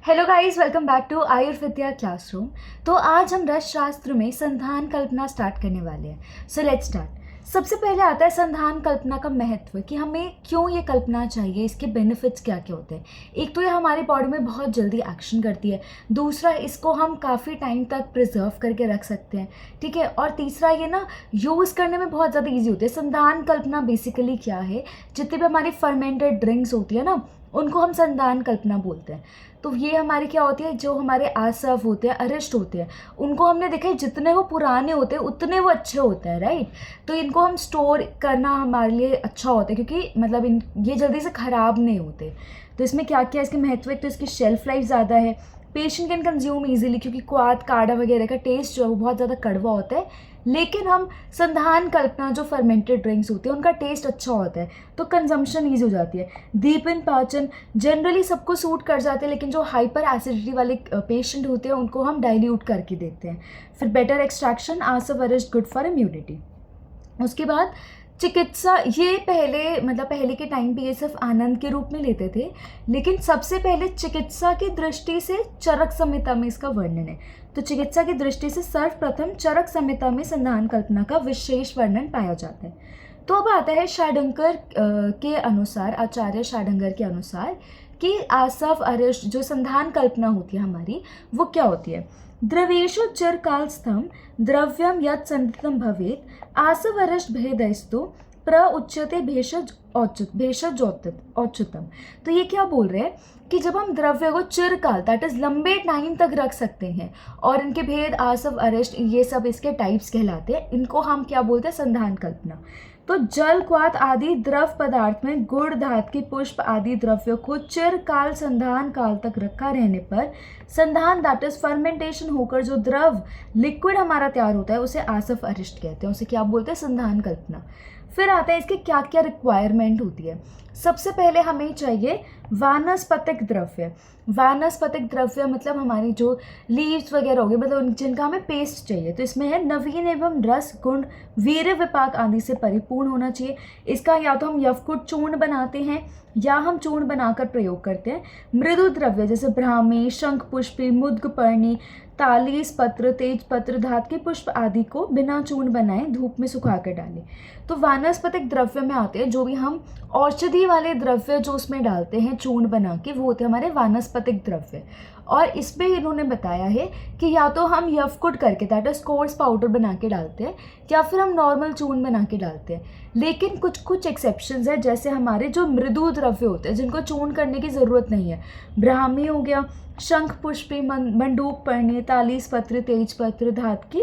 Hello guys, welcome back to Ayurvidya classroom. तो आज हम रस शास्त्र में संधान कल्पना स्टार्ट करने वाले हैं। So let's start. सबसे पहले आता है संधान कल्पना का महत्व, कि हमें क्यों ये कल्पना चाहिए, इसके बेनिफिट्स क्या क्या होते हैं। एक तो ये हमारी बॉडी में बहुत जल्दी एक्शन करती है, दूसरा इसको हम काफ़ी टाइम तक प्रिजर्व करके रख सकते हैं, ठीक है। और तीसरा ये ना यूज़ करने में बहुत ज़्यादा ईजी होती है। संधान कल्पना बेसिकली क्या है, जितनी भी हमारी फर्मेंटेड ड्रिंक्स होती है ना, उनको हम संधान कल्पना बोलते हैं। तो ये हमारी क्या होती है, जो हमारे आसव होते हैं, अरिष्ट होते हैं, उनको हमने देखा है जितने वो पुराने होते हैं उतने वो अच्छे होते हैं, राइट। तो इनको हम स्टोर करना हमारे लिए अच्छा होता है, क्योंकि मतलब ये जल्दी से ख़राब नहीं होते। तो इसमें क्या क्या इसके महत्व है, तो इसकी शेल्फ लाइफ ज़्यादा है, पेशेंट कैन कंज्यूम ईजिली, क्योंकि क्वाथ काढ़ा वगैरह का टेस्ट जो है वो बहुत ज़्यादा कड़वा होता है। लेकिन हम संधान कल्पना जो फर्मेंटेड ड्रिंक्स होती है उनका टेस्ट अच्छा होता है, तो कंजम्पशन ईजी हो जाती है। दीपन पाचन जनरली सबको सूट कर जाते हैं, लेकिन जो हाइपर एसिडिटी वाले पेशेंट होते हैं उनको हम डाइल्यूट करके देते हैं। फिर बेटर एक्सट्रैक्शन, आसव अरिस्ट गुड फॉर इम्यूनिटी। उसके बाद चिकित्सा, ये पहले के टाइम पे ये सिर्फ आनंद के रूप में लेते थे, लेकिन सबसे पहले चिकित्सा की दृष्टि से चरक संहिता में इसका वर्णन है। तो चिकित्सा की दृष्टि से सर्वप्रथम चरक संहिता में संधान कल्पना का विशेष वर्णन पाया जाता है। तो अब आता है शाडंकर के अनुसार, आचार्य शाडंगर के अनुसार, कि आसव अरिष्ट जो संधान कल्पना होती है हमारी, वो क्या होती है। द्रवेशु चिरकालस्थम द्रव्यम यत् संधितम भवेत आसव अरिष्ट भेदस्तु प्रउच्यते भेषज औच्युतम। तो ये क्या बोल रहे हैं कि जब हम द्रव्य को चिरकाल, दैट इज लंबे टाइम तक रख सकते हैं, और इनके भेद आसव अरिष्ट ये सब इसके टाइप्स कहलाते हैं, इनको हम क्या बोलते हैं, संधान कल्पना। तो जल क्वाथ आदि द्रव पदार्थ में गुड़ धात की पुष्प आदि द्रव्यों को चिरकाल संधान काल तक रखा रहने पर संधान, दैट इज फर्मेंटेशन होकर जो द्रव लिक्विड हमारा तैयार होता है, उसे आसव अरिष्ट कहते हैं, उसे क्या बोलते हैं, संधान कल्पना। फिर आता है इसके क्या क्या रिक्वायरमेंट होती है। सबसे पहले हमें चाहिए वानस्पतिक द्रव्य। वानस्पतिक द्रव्य मतलब हमारी जो लीव्स वगैरह हो गए, मतलब जिनका हमें पेस्ट चाहिए। तो इसमें है नवीन एवं रस गुण वीर्य विपाक आदि से परिपूर्ण होना चाहिए। इसका या तो हम यवकुट चूर्ण बनाते हैं या हम चूर्ण बनाकर प्रयोग करते हैं। मृदु द्रव्य जैसे ब्राह्मी, शंख पुष्पी, मुद्गपर्णी, तालीस पत्र, तेज पत्र, धात के पुष्प आदि को बिना चूर्ण बनाए धूप में सुखा कर डालें। तो वानस्पतिक द्रव्य में आते हैं जो भी हम औषधि वाले द्रव्य जो उसमें डालते हैं चूर्ण बना के, वो होते हैं हमारे वानस्पतिक द्रव्य। और इसमें इन्होंने बताया है कि या तो हम यवकुट करके, दैट इज कोर्स पाउडर बना के डालते हैं, या फिर हम नॉर्मल चूर्ण बना के डालते हैं। लेकिन कुछ कुछ एक्सेप्शंस है, जैसे हमारे जो मृदु द्रव्य होते हैं जिनको चूर्ण करने की ज़रूरत नहीं है, ब्राह्मी हो गया, शंख पुष्पी, मंडूक पर्णी, तालीस पत्र, तेज पत्र, धात की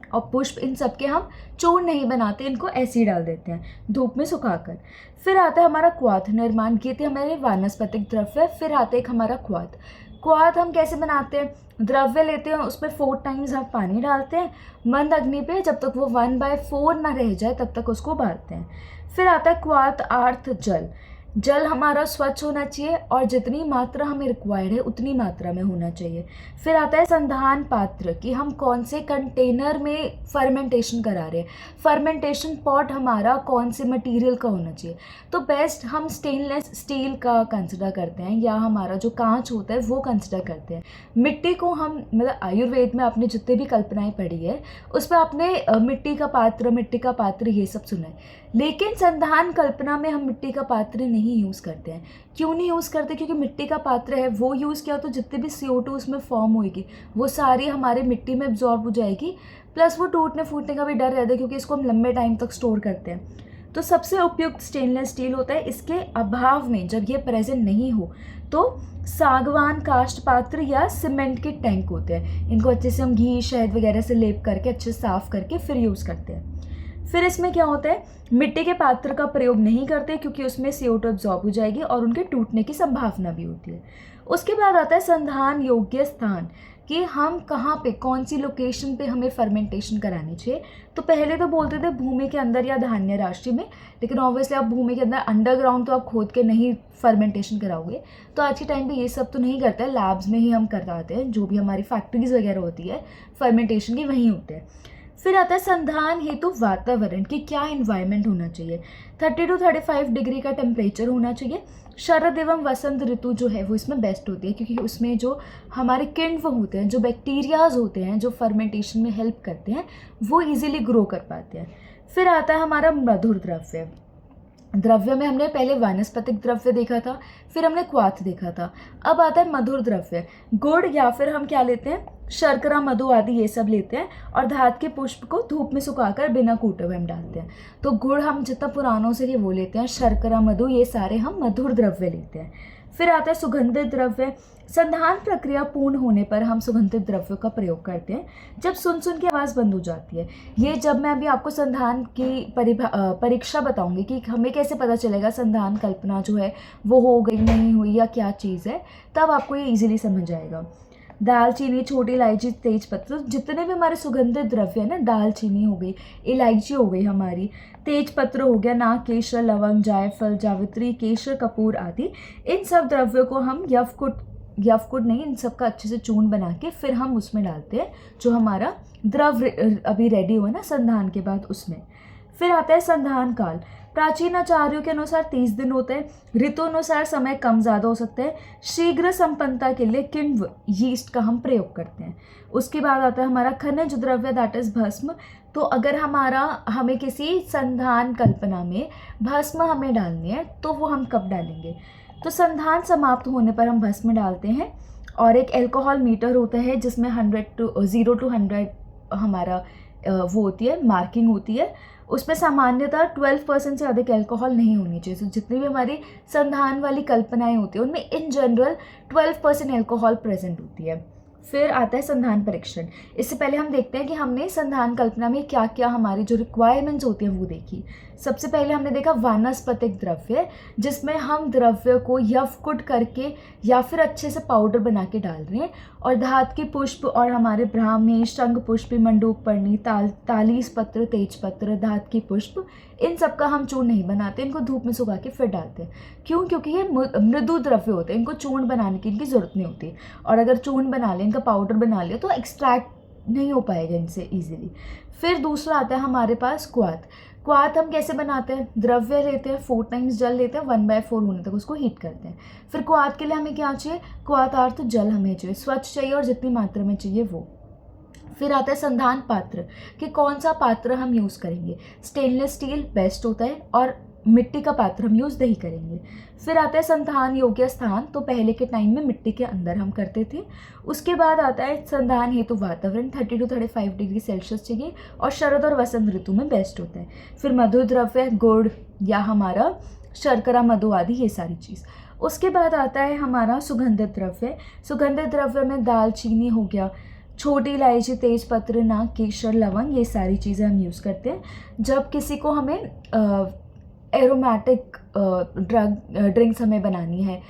और पुष्प, इन सब के हम चूर्ण नहीं बनाते, इनको ऐसे ही डाल देते हैं धूप में सुखाकर। फिर आता है हमारा क्वाथ निर्माण, ये थे हमारे वानस्पतिक द्रव्य। फिर आता है एक हमारा क्वाथ। क्वाथ हम कैसे बनाते हैं, द्रव्य लेते हैं, उसमें 4 टाइम्स हम पानी डालते हैं मंद अग्नि पे, जब तक वो 1/4 ना रह जाए तब तक उसको उबालते हैं। फिर आता है क्वाथ आर्थ जल। जल हमारा स्वच्छ होना चाहिए और जितनी मात्रा हमें रिक्वायर्ड है उतनी मात्रा में होना चाहिए। फिर आता है संधान पात्र, कि हम कौन से कंटेनर में फर्मेंटेशन करा रहे हैं, फर्मेंटेशन पॉट हमारा कौन से मटेरियल का होना चाहिए। तो बेस्ट हम स्टेनलेस स्टील का कंसिडर करते हैं, या हमारा जो कांच होता है वो कंसिडर करते हैं। मिट्टी को हम, मतलब आयुर्वेद में आपने जितने भी कल्पनाएं पढ़ी है उस पर आपने मिट्टी का पात्र ये सब सुना है, लेकिन संधान कल्पना में हम मिट्टी का पात्र नहीं यूज़ करते हैं। क्यों नहीं यूज़ करते, क्योंकि मिट्टी का पात्र है वो यूज़ किया तो जितने भी CO2 उसमें फॉर्म होएगी वो सारी हमारे मिट्टी में एब्जॉर्ब हो जाएगी, प्लस वो टूटने फूटने का भी डर रहता है, क्योंकि इसको हम लंबे टाइम तक स्टोर करते हैं। तो सबसे उपयुक्त स्टेनलेस स्टील होता है। इसके अभाव में जब ये प्रेजेंट नहीं हो तो सागवान काष्ठ पात्र या सीमेंट के टैंक होते हैं, इनको अच्छे से हम घी शहद वगैरह से लेप करके अच्छे से साफ करके फिर यूज़ करते हैं। फिर इसमें क्या होता है, मिट्टी के पात्र का प्रयोग नहीं करते, क्योंकि उसमें CO2 एब्जॉर्ब हो जाएगी और उनके टूटने की संभावना भी होती है। उसके बाद आता है संधान योग्य स्थान, कि हम कहाँ पे, कौन सी लोकेशन पे हमें फर्मेंटेशन करानी चाहिए। तो पहले तो बोलते थे भूमि के अंदर या धान्य राशि में, लेकिन ऑब्वियसली आप भूमि के अंदर अंडरग्राउंड तो आप खोद के नहीं फर्मेंटेशन कराओगे, तो आज के टाइम पे ये सब तो नहीं करते हैं, लैब्स में ही हम करवाते हैं, जो भी हमारी फैक्ट्रीज वगैरह होती है फर्मेंटेशन की वहीं होते हैं। फिर आता है संधान हेतु वातावरण कि क्या इन्वायरमेंट होना चाहिए। 30 to 35 डिग्री का टेम्परेचर होना चाहिए। शरद एवं वसंत ऋतु जो है वो इसमें बेस्ट होती है, क्योंकि उसमें जो हमारे किण्व होते हैं, जो बैक्टीरियाज होते हैं, जो फर्मेंटेशन में हेल्प करते हैं, वो इजीली ग्रो कर पाते हैं। फिर आता है हमारा मधुर द्रव्य। द्रव्य में हमने पहले वानस्पतिक द्रव्य देखा था, फिर हमने क्वाथ देखा था। अब आता है मधुर द्रव्य। गुड़ या फिर हम क्या लेते हैं, शर्करा, मधु आदि ये सब लेते हैं और धात के पुष्प को धूप में सुखाकर बिना कूटे हुए हम डालते हैं। तो गुड़ हम जितना पुरानों से वो लेते हैं, शर्करा, मधु ये सारे हम मधुर द्रव्य लेते हैं। फिर आता है सुगंधित द्रव्य। संधान प्रक्रिया पूर्ण होने पर हम सुगंधित द्रव्यों का प्रयोग करते हैं जब सुन की आवाज़ बंद हो जाती है। ये जब मैं अभी आपको संधान की परीक्षा बताऊंगी कि हमें कैसे पता चलेगा संधान कल्पना जो है वो हो गई, नहीं हुई या क्या चीज़ है, तब आपको ये इजीली समझ आएगा। दालचीनी, छोटी इलायची, तेजपत्र, जितने भी हमारे सुगंधित द्रव्य है ना, दालचीनी हो गई, इलायची हो गई हमारी, तेजपत्र हो गया, नाग, केसर, लवंग, जायफल, जावित्री, केसर, कपूर आदि, इन सब द्रव्यों को हम यवकुट नहीं, इन सब का अच्छे से चूर्ण बना के फिर हम उसमें डालते हैं, जो हमारा द्रव्य अभी रेडी हुआ ना संधान के बाद उसमें। फिर आता है संधान काल। प्राचीन आचार्यों के अनुसार 30 दिन होते हैं। ऋतु अनुसार समय कम ज़्यादा हो सकता है। शीघ्र संपन्नता के लिए किण्व, यीस्ट का हम प्रयोग करते हैं। उसके बाद आता है हमारा खनिज द्रव्य, दैट इज भस्म। तो अगर हमें किसी संधान कल्पना में भस्म हमें डालनी है तो वो हम कब डालेंगे, तो संधान समाप्त होने पर हम भस्म डालते हैं। और एक एल्कोहल मीटर होता है जिसमें 0 to 100 हमारा वो होती है, मार्किंग होती है। उसमें सामान्यतः 12% से अधिक अल्कोहल नहीं होनी चाहिए। तो जितनी भी हमारी संधान वाली कल्पनाएं होती है उनमें इन जनरल 12% अल्कोहल प्रेजेंट होती है। फिर आता है संधान परीक्षण। इससे पहले हम देखते हैं कि हमने संधान कल्पना में क्या क्या हमारी जो रिक्वायरमेंट्स होती हैं वो देखी। सबसे पहले हमने देखा वानस्पतिक द्रव्य, जिसमें हम द्रव्य को यवकुट करके या फिर अच्छे से पाउडर बना के डाल रहे हैं। और धात के पुष्प और हमारे ब्राह्मी, शंख पुष्पी, मंडूक पर्णी, तालीस पत्र, तेजपत्र, धात के पुष्प, इन सब का हम चूर्ण नहीं बनाते, इनको धूप में सुखा के फिर डालते हैं। क्यों? क्योंकि ये मृदु द्रव्य होते हैं, इनको चूर्ण बनाने की इनकी ज़रूरत नहीं होती। और अगर चूर्ण बना लें, इनका पाउडर बना लिया, तो एक्सट्रैक्ट नहीं हो पाएगा इनसे ईजिली। फिर दूसरा आता है हमारे पास क्वाथ। क्वाथ हम कैसे बनाते हैं, द्रव्य लेते हैं, 4 टाइम्स जल लेते हैं, 1/4 होने तक उसको हीट करते हैं। फिर क्वाथ के लिए हमें क्या चाहिए, क्वाथ अर्थ जल हमें चाहिए, स्वच्छ चाहिए और जितनी मात्रा में चाहिए वो। फिर आता है संधान पात्र कि कौन सा पात्र हम यूज़ करेंगे। स्टेनलेस स्टील बेस्ट होता है और मिट्टी का पात्र हम यूज़ नहीं करेंगे। फिर आता है संधान योग्य स्थान, तो पहले के टाइम में मिट्टी के अंदर हम करते थे। उसके बाद आता है संधान हेतु वातावरण, 30 to 35 डिग्री सेल्सियस चाहिए और शरद और वसंत ऋतु में बेस्ट होता है। फिर मधुर द्रव्य, गुड़ या हमारा शर्करा, मधु आदि ये सारी चीज़। उसके बाद आता है हमारा सुगंधित द्रव्य। सुगंधित द्रव्य में दालचीनी हो गया, छोटी इलायची, तेजपत्र, नाग, केसर, लवंग, ये सारी चीज़ें हम यूज़ करते हैं जब किसी को हमें एरोमेटिक ड्रिंक्स हमें बनानी है,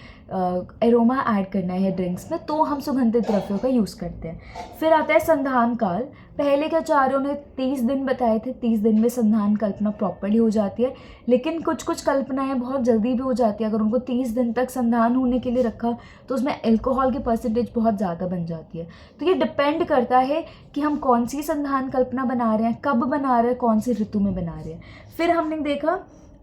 एरोमा ऐड करना है ड्रिंक्स में, तो हम सुगंधित द्रव्यों का यूज़ करते हैं। फिर आता है संधान काल। पहले के आचार्यों ने 30 दिन बताए थे, 30 दिन में संधान कल्पना प्रॉपर्ली हो जाती है। लेकिन कुछ कुछ कल्पनाएं बहुत जल्दी भी हो जाती है। अगर उनको 30 दिन तक संधान होने के लिए रखा तो उसमें अल्कोहल की परसेंटेज बहुत ज़्यादा बन जाती है। तो ये डिपेंड करता है कि हम कौन सी संधान कल्पना बना रहे हैं, कब बना रहे हैं, कौन सी ऋतु में बना रहे हैं। फिर हमने देखा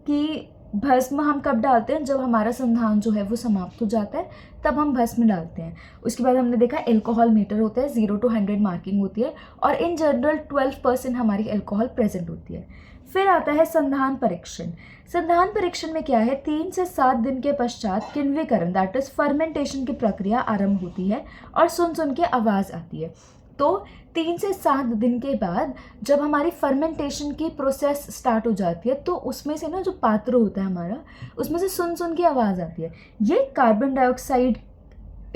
कि भस्म हम कब डालते हैं, जब हमारा संधान जो है वो समाप्त हो जाता है तब हम भस्म डालते हैं। उसके बाद हमने देखा एल्कोहल मीटर होता है, 0 to 100 मार्किंग होती है और इन जनरल 12% हमारी एल्कोहल प्रेजेंट होती है। फिर आता है संधान परीक्षण। संधान परीक्षण में क्या है, 3 से 7 दिन के पश्चात किण्वीकरण, दैट इज फर्मेंटेशन की प्रक्रिया आरंभ होती है और सुन के आवाज़ आती है। तो 3 से 7 दिन के बाद जब हमारी फर्मेंटेशन की प्रोसेस स्टार्ट हो जाती है तो उसमें से ना जो पात्र होता है हमारा, उसमें से सुन की आवाज़ आती है। ये कार्बन डाइऑक्साइड,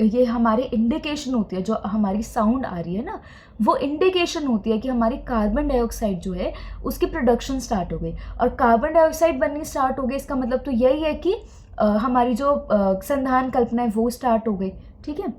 ये हमारी इंडिकेशन होती है, जो हमारी साउंड आ रही है ना, वो इंडिकेशन होती है कि हमारी कार्बन डाइऑक्साइड जो है उसकी प्रोडक्शन स्टार्ट हो गई। और कार्बन डाइऑक्साइड बननी स्टार्ट हो गई, इसका मतलब तो यही है कि हमारी जो संधान कल्पना है वो स्टार्ट हो गई। ठीक है।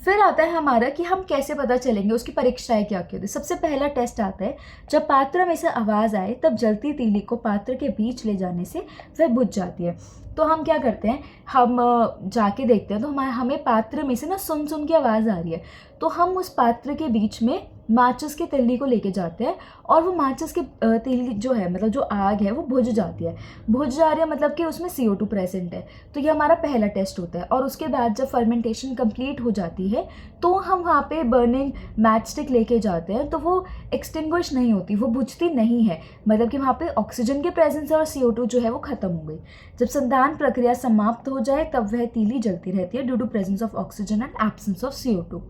फिर आता है हमारा कि हम कैसे पता चलेंगे, उसकी परीक्षाएं क्या क्या होती है। सबसे पहला टेस्ट आता है, जब पात्र में से आवाज़ आए तब जलती तीली को पात्र के बीच ले जाने से वह बुझ जाती है। तो हम क्या करते हैं, हम जाके देखते हैं तो हमें पात्र में से ना सुन की आवाज़ आ रही है, तो हम उस पात्र के बीच में माचिस की तिल्ली को लेके जाते हैं और वो माचिस की तिल्ली जो है मतलब जो आग है वो बुझ जाती है। बुझ जा रही है मतलब कि उसमें CO2 प्रेजेंट है। तो ये हमारा पहला टेस्ट होता है। और उसके बाद जब फर्मेंटेशन कंप्लीट हो जाती है तो हम वहाँ पे बर्निंग मैच स्टिक लेके जाते हैं, तो वो एक्सटिंग्विश नहीं होती, वो बुझती नहीं है, मतलब कि वहाँ पे ऑक्सीजन के प्रेजेंस है और CO2 जो है वो खत्म हो गई। जब संधान प्रक्रिया समाप्त हो जाए तब वह तीली जलती रहती है due to presence of oxygen and absence of CO2।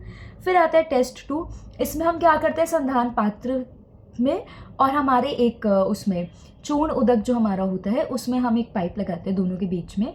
फिर आता है टेस्ट 2। इसमें हम क्या करते हैं, संधान पात्र में और हमारे एक उसमें चूर्ण उदक जो हमारा होता है उसमें हम एक पाइप लगाते हैं दोनों के बीच में,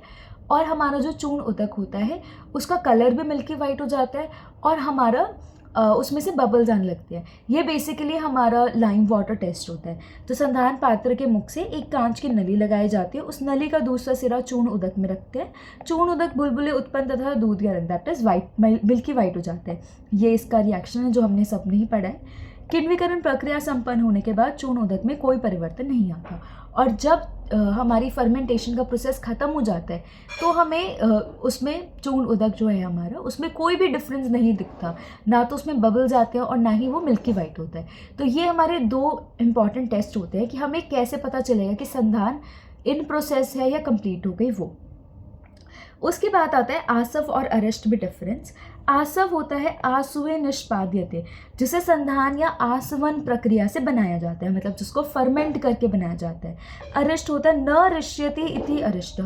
और हमारा जो चूर्ण उदक होता है उसका कलर भी मिल्की वाइट हो जाता है और हमारा उसमें से बबल्स आने लगते हैं। ये बेसिकली हमारा लाइम वाटर टेस्ट होता है। तो संधान पात्र के मुख से एक कांच की नली लगाई जाती है, उस नली का दूसरा सिरा चूर्ण उदक में रखते हैं। चूर्ण उदक बुलबुले उत्पन्न तथा दूध का रंग that is white milky white हो जाता है। ये इसका रिएक्शन है जो हमने सबने ही पढ़ा है। किण्वीकरण प्रक्रिया संपन्न होने के बाद चूर्ण उदक में कोई परिवर्तन नहीं आता, और जब हमारी फर्मेंटेशन का प्रोसेस ख़त्म हो जाता है तो हमें उसमें चूर्ण उदक जो है हमारा उसमें कोई भी डिफरेंस नहीं दिखता, ना तो उसमें बबल्स आते हैं और ना ही वो मिल्की वाइट होता है। तो ये हमारे 2 इम्पॉर्टेंट टेस्ट होते हैं कि हमें कैसे पता चलेगा कि संधान इन प्रोसेस है या कंप्लीट हो गई वो। उसके बाद आता है आसव और अरेस्ट में डिफरेंस। आसव होता है आसुवे निष्पाद्यते, जिसे संधान या आसवन प्रक्रिया से बनाया जाता है, मतलब जिसको फर्मेंट करके बनाया जाता है। अरिष्ट होता है न रिष्यति इति अरिष्ट,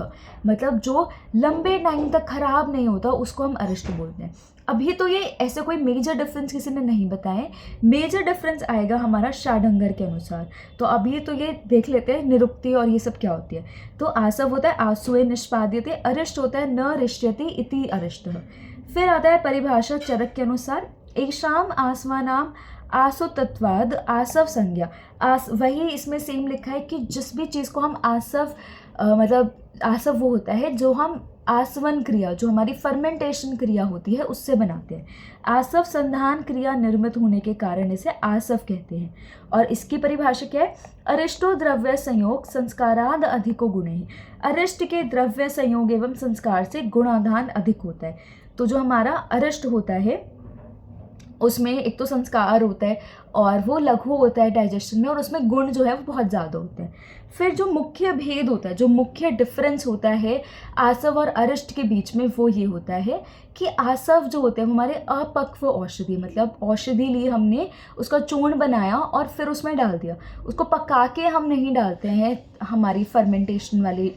मतलब जो लंबे टाइम तक खराब नहीं होता उसको हम अरिष्ट बोलते हैं। अभी तो ये ऐसे कोई मेजर डिफरेंस किसी ने नहीं बताए, मेजर डिफरेंस आएगा हमारा शाडंगर के अनुसार। तो अभी तो ये देख लेते हैं निरुक्ति और ये सब क्या होती है। तो आसव होता है आसुवे निष्पाद्यते, अरिष्ट होता है न रिष्यति इति अरिष्ट। फिर आता है परिभाषा चरक के अनुसार, एषाम आसवानाम आसो तत्वाद आसव संज्ञा। वही इसमें सेम लिखा है कि जिस भी चीज़ को हम आसव मतलब आसव वो होता है जो हम आसवन क्रिया, जो हमारी फर्मेंटेशन क्रिया होती है उससे बनाते हैं। आसव संधान क्रिया निर्मित होने के कारण इसे आसव कहते हैं। और इसकी परिभाषा क्या है, अरिष्टो द्रव्य संयोग संस्काराद अधिको गुणे। अरिष्ट के द्रव्य संयोग एवं संस्कार से गुणाधान अधिक होता है। तो जो हमारा अरिष्ट होता है उसमें एक तो संस्कार होता है और वो लघु होता है डाइजेशन में, और उसमें गुण जो है वो बहुत ज़्यादा होते हैं। फिर जो मुख्य भेद होता है, जो मुख्य डिफरेंस होता है आसव और अरिष्ट के बीच में, वो ये होता है कि आसव जो होते हैं हमारे अपक्व औषधि, मतलब औषधि ली हमने, उसका चूर्ण बनाया और फिर उसमें डाल दिया, उसको पका के हम नहीं डालते हैं हमारी फर्मेंटेशन वाली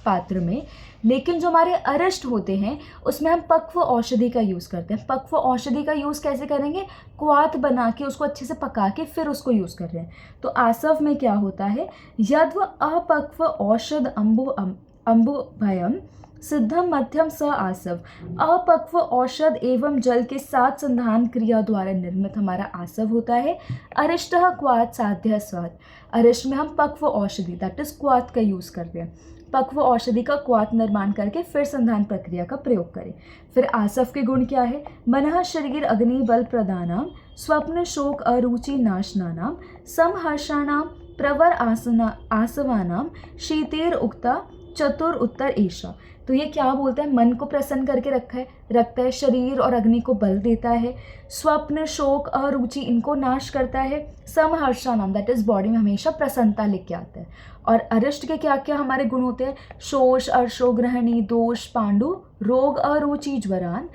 पात्र में। लेकिन जो हमारे अरिष्ट होते हैं उसमें हम पक्व औषधि का यूज़ करते हैं। पक्व औषधि का यूज़ कैसे करेंगे, क्वाथ बना के उसको अच्छे से पका के फिर उसको यूज़ कर रहे हैं। तो आसव में क्या होता है, यद्व अपक्व औषध अम्बु भयम सिद्धम मध्यम स आसव। अपक्व औषध एवं जल के साथ संधान क्रिया द्वारा निर्मित हमारा आसव होता है। अरिष्ट क्वाथ साध्य स्वाद। अरिष्ट में हम पक्व औषधि दैट इज क्वाथ का यूज़ करते हैं, पक्व औषधि का क्वाथ निर्माण करके फिर संधान प्रक्रिया का प्रयोग करें। फिर आसव के गुण क्या है, मनः शरीर अग्नि बल प्रदानाम स्वप्न शोक अरुचि नाशनानाम समहर्षाणाम प्रवर आसवानाम शीतेर उक्ता चतुर उत्तर ऐशा। तो ये क्या बोलता है, मन को प्रसन्न करके रखता है, शरीर और अग्नि को बल देता है, स्वप्न शोक अरुचि इनको नाश करता है, समहर्षानाम दैट इज बॉडी में हमेशा प्रसन्नता लेके आता है। और अरिष्ट के क्या क्या हमारे गुण होते हैं, शोष अर्शो ग्रहणी दोष पांडु रोग अरुचि ज्वरान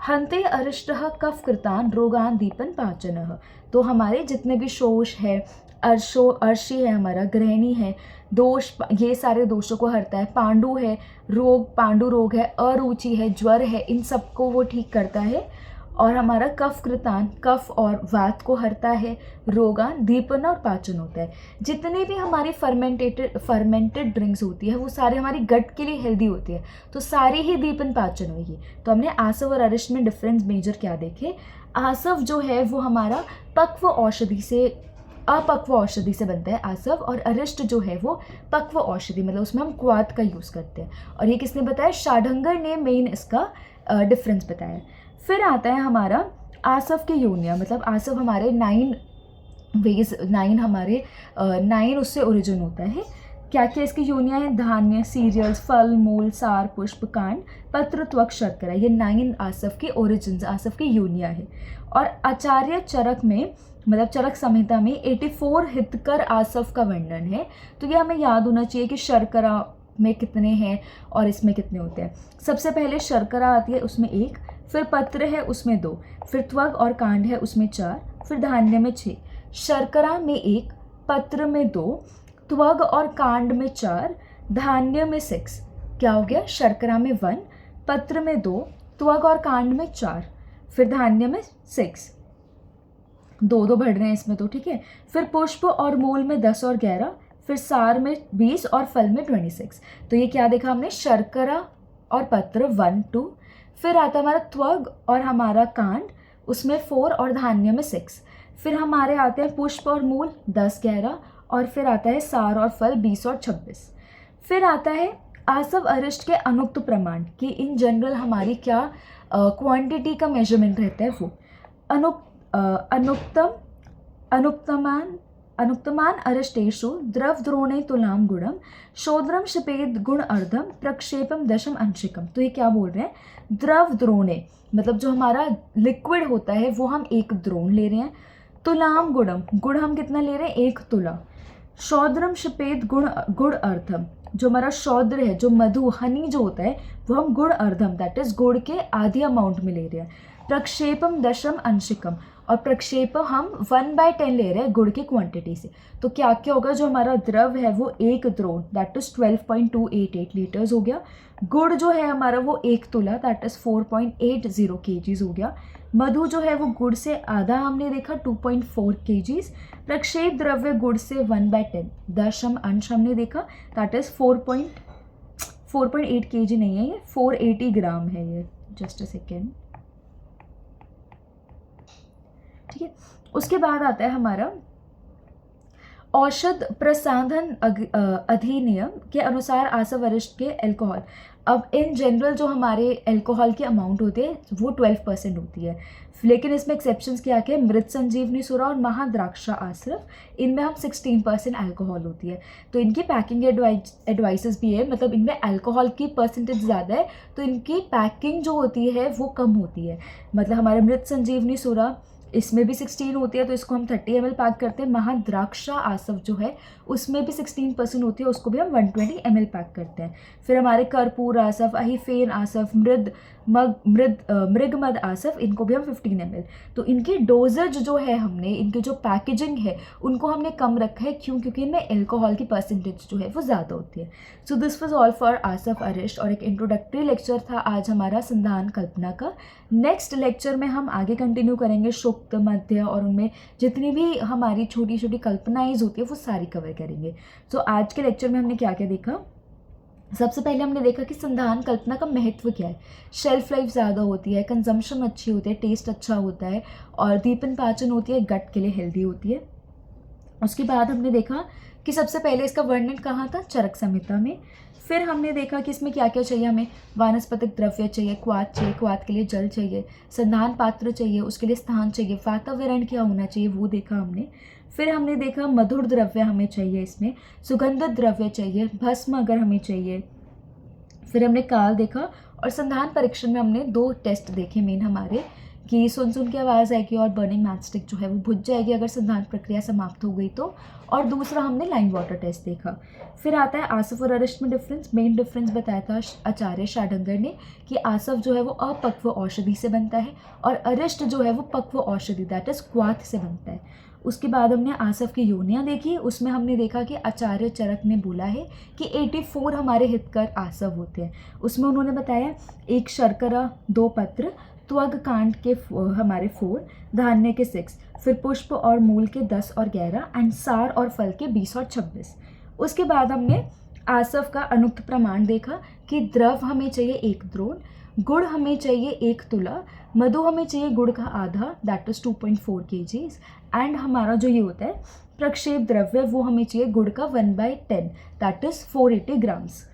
हंते अरिष्ट कफ कृतान रोगान दीपन पाचन। तो हमारे जितने भी शोष है, अर्शी है, हमारा ग्रहणी है, दोष, ये सारे दोषों को हरता है, पांडु है, पांडु रोग है, अरुचि है, ज्वर है, इन सबको वो ठीक करता है। और हमारा कफ कृतान, कफ और वात को हरता है, रोगान दीपन और पाचन होता है। जितने भी हमारी फर्मेंटेड ड्रिंक्स होती है वो सारे हमारी गट के लिए हेल्दी होती है, तो सारी ही दीपन पाचन होगी। तो हमने आसव और अरिष्ट में डिफरेंस मेजर क्या देखे, आसव जो है वो हमारा पक्व औषधि से, अपक्व औषधि से बनता है आसव, और अरिष्ट जो है वो पक्व औषधि, मतलब उसमें हम क्वाथ का यूज़ करते हैं। और ये किसने बताया, शाडंगर ने मेन इसका डिफरेंस बताया। फिर आता है हमारा आसव के योनिया, मतलब आसव हमारे 9 वेज, 9 हमारे 9 उससे ओरिजिन होता है। क्या क्या इसकी योनियाँ हैं? धान्य, सीरियल्स, फल, मूल, सार, पुष्प, कांड, पत्र, त्वक, शर्करा। ये 9 आसव की ओरिजिन, आसव की योनियाँ है। और आचार्य चरक में, मतलब चरक संहिता में 84 हितकर आसव का वर्णन है। तो ये हमें याद होना चाहिए कि शर्करा में कितने हैं और इसमें कितने होते हैं। सबसे पहले शर्करा आती है, उसमें 1, फिर पत्र है उसमें 2, फिर त्वग और कांड है उसमें 4, फिर धान्य में 6। शर्करा में 1, पत्र में 2, त्वग और कांड में 4, धान्य में 6। क्या हो गया? शर्करा में 1, पत्र में 2, त्वग और कांड में 4, फिर धान्य में 6। 2 बढ़ रहे हैं इसमें तो, ठीक है। फिर पुष्प और मूल में 10 और 11, फिर सार में 20 और फल में 26। तो ये क्या देखा हमने? शर्करा और पत्र 1 2, फिर आता हमारा त्वग और हमारा कांड, उसमें 4 और धान्य में 6। फिर हमारे आते हैं पुष्प और मूल 10 11, और फिर आता है सार और फल 20 और 26। फिर आता है आसव अरिष्ट के अनुक्त प्रमाण कि इन जनरल हमारी क्या क्वांटिटी का मेजरमेंट रहता है वो। अनुक्तमान अरिष्टेषु द्रव द्रोणे तुलाम गुणम शोद्रम शिपेद गुण अर्धम प्रक्षेपम दशम अंशिकम। तो ये क्या बोल रहे हैं? द्रव द्रोणे मतलब जो हमारा लिक्विड होता है वो हम 1 द्रोण ले रहे हैं। तुलाम गुणम, गुड़ हम कितना ले रहे हैं? 1 तुला। शौद्रम शिपेद गुड़ अर्धम, जो हमारा शौद्र है, जो मधु हनी जो होता है वो हम गुड़ अर्धम दैट इज गुड़ के आधी अमाउंट में ले रहे हैं। प्रक्षेपम दशम अंशिकम, और प्रक्षेप हम 1/10 ले रहे हैं गुड़ की क्वांटिटी से। तो क्या क्या होगा? जो हमारा द्रव है वो 1 द्रोण दैट इज 12.288 लीटर्स हो गया। गुड़ जो है हमारा वो 1 तुला दैट इज 4.80 kgs हो गया। मधु जो है वो गुड़ से आधा हमने देखा 2.4 kgs। प्रक्षेप द्रव्य गुड़ से 1/10 दशम अंश हमने देखा दैट इज 4.8 kg नहीं है ये, 480 ग्राम है ये। जस्ट अ सेकेंड, ठीक है। उसके बाद आता है हमारा औषध प्रसाधन अधिनियम के अनुसार आसव वरिष्ठ के अल्कोहल। अब इन जनरल जो हमारे अल्कोहल की अमाउंट होती है वो 12% होती है, लेकिन इसमें एक्सेप्शंस क्या क्या है? मृत संजीवनी सुरा और महाद्राक्षा आसरफ, इनमें हम 16% अल्कोहल होती है। तो इनकी पैकिंग एडवाइसेस भी है, मतलब इनमें अल्कोहल की परसेंटेज ज़्यादा है तो इनकी पैकिंग जो होती है वो कम होती है। मतलब हमारे मृत संजीवनी सुरा इसमें भी 16 होती है तो इसको हम 30 ml पैक करते हैं। महाद्राक्षा आसव जो है उसमें भी 16% होती है, उसको भी हम 120 ml पैक करते हैं। फिर हमारे कर्पूर आसव, अहिफेन आसव, मृगमद आसव, इनको भी हम 15 ml। तो इनकी डोजेज जो है हमने, इनकी जो पैकेजिंग है उनको हमने कम रखा है। क्यों? क्योंकि इनमें एल्कोहल की परसेंटेज जो है वो ज़्यादा होती है। So this was all for asava arishta, और एक इंट्रोडक्टरी लेक्चर था आज हमारा संधान कल्पना का। नेक्स्ट लेक्चर में हम आगे कंटिन्यू करेंगे शुक्त, मध्य, और उनमें जितनी भी हमारी छोटी छोटी कल्पनाएं होती है वो सारी कवर करेंगे। सो आज के लेक्चर में हमने क्या क्या देखा? सबसे पहले हमने देखा कि संधान कल्पना का महत्व क्या है। शेल्फ लाइफ ज़्यादा होती है, कंजम्पशन अच्छी होती है, टेस्ट अच्छा होता है, और दीपन पाचन होती है, गट के लिए हेल्दी होती है। उसके बाद हमने देखा कि सबसे पहले इसका वर्णन कहाँ था? चरक संहिता में। फिर हमने देखा कि इसमें क्या क्या चाहिए हमें। वानस्पतिक द्रव्य चाहिए, क्वाथ चाहिए, क्वाथ के लिए जल चाहिए, संधान पात्र चाहिए, उसके लिए स्थान चाहिए, वातावरण क्या होना चाहिए वो देखा हमने। फिर हमने देखा मधुर द्रव्य हमें चाहिए, इसमें सुगंधित द्रव्य चाहिए, भस्म अगर हमें चाहिए। फिर हमने काल देखा, और संधान परीक्षण में हमने 2 टेस्ट देखे मेन हमारे, कि सुन के आवाज़ आएगी और बर्निंग मैचस्टिक जो है वो बुझ जाएगी अगर संधान प्रक्रिया समाप्त हो गई तो। और दूसरा हमने लाइम वाटर टेस्ट देखा। फिर आता है आसव और अरिष्ट में डिफरेंस। मेन डिफरेंस बताया था आचार्य शाडंगर ने कि आसव जो है वो अपक्व औषधि से बनता है और अरिष्ट जो है वो पक्व औषधि दैट इज क्वाथ से बनता है। उसके बाद हमने आसव की योनियाँ देखी। उसमें हमने देखा कि आचार्य चरक ने बोला है कि 84 हमारे हितकर आसव होते हैं। उसमें उन्होंने बताया 1 शर्करा, 2 पत्र, त्वग कांड के हमारे 4, धान्य के 6, फिर पुष्प और मूल के 10 और 11, एंड सार और फल के 20 और 26। उसके बाद हमने आसव का अनुक्त प्रमाण देखा कि द्रव हमें चाहिए 1 द्रोण, गुड़ हमें चाहिए 1 तुला, मधु हमें चाहिए गुड़ का आधा दैट इज 2.4 kgs, एंड हमारा जो ये होता है प्रक्षेप द्रव्य वो हमें चाहिए गुड़ का 1/10 दैट इज 480 ग्राम्स।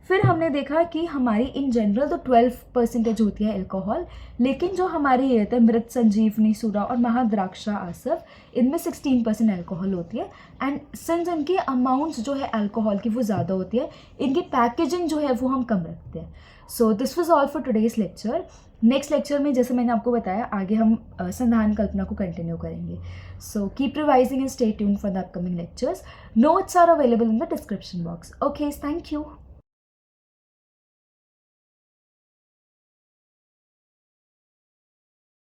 फिर हमने देखा कि हमारी इन जनरल तो 12% होती है अल्कोहल, लेकिन जो हमारी ये थे मृत संजीवनी सूरा और महाद्राक्षा आसव, इनमें 16% अल्कोहल होती है। एंड सिंस इनकी अमाउंट्स जो है अल्कोहल की वो ज़्यादा होती है, इनकी पैकेजिंग जो है वो हम कम रखते हैं। So this was all for today's lecture. Next lecture में जैसे मैंने आपको बताया आगे हम संधान कल्पना को कंटिन्यू करेंगे। So keep revising and stay tuned for the upcoming lectures. Notes are available in the description box. Okay, thank you.